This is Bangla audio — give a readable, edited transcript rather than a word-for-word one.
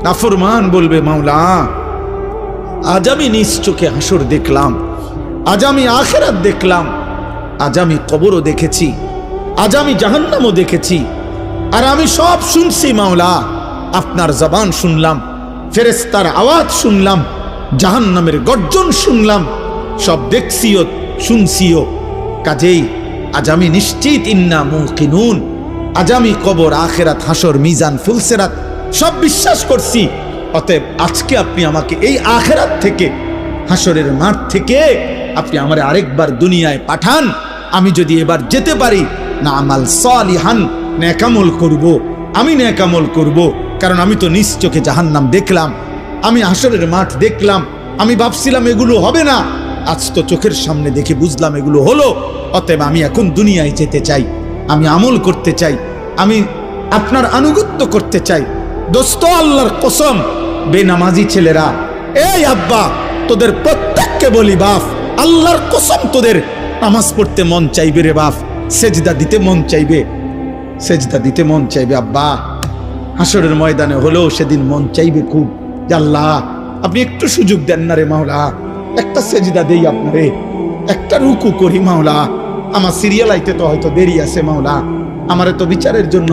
নাফরমান বলবে মাওলা আজ আমি নিজ চোখে হাসর দেখলাম, আজ আমি আখিরাত দেখলাম, আজ আমি কবরও দেখেছি, আজ আমি জাহান্নামও দেখেছি, আর আমি সব শুনছি মাওলা। আপনার জবান শুনলাম, ফেরেশতার আওয়াজ শুনলাম, জাহান্নামের গর্জন শুনলাম, সব দেখছিও শুনছিও। কাজেই আজ আমি নিশ্চিত ইন্না মুকিনুন, আজ আমি কবর আখিরাত হাসর মিজান ফুলসিরাত সব বিশ্বাস করছি। অতএব আজকে আপনি আমাকে এই আখিরাত থেকে, হাসরের মাঠ থেকে আপনি আমারে আরেকবার দুনিয়ায় পাঠান। আমি যদি এবার যেতে পারি না আমাল সালিহান, নেকামল করব, আমি নেকামল করব। কারণ আমি তো নিজ চোখে জাহান্নাম দেখলাম, আমি হাসরের মাঠ দেখলাম, আমি ভাবছিলাম এগুলো হবে না, আজ তো চোখের সামনে দেখে বুঝলাম এগুলো হলো। অতএব আমি এখন দুনিয়ায় যেতে চাই, আমি আমল করতে চাই, আমি আপনার আনুগত্য করতে চাই। দোস্ত আল্লাহর কসম, বেনামাজি ছেলেরা, এই আব্বা তোদের প্রত্যেককে বলি বাপ, আল্লাহর কসম তোদের নামাজ পড়তে মন চাইবে রে বাপ, সেজদা দিতে মন চাইবে, সেজদা দিতে মন চাইবে আব্বা। হাসরের ময়দানে হলেও সেদিন মন চাইবে খুব, যে আল্লাহ আপনি একটু সুযোগ দেন না রে মাওলা, একটা সেজদা দেই আপনারে, একটা রুকু করি মাওলা, আমার সিরিয়াল আইতে তো হয়তো দেরি আছে মাওলা, আমারে তো বিচারের জন্য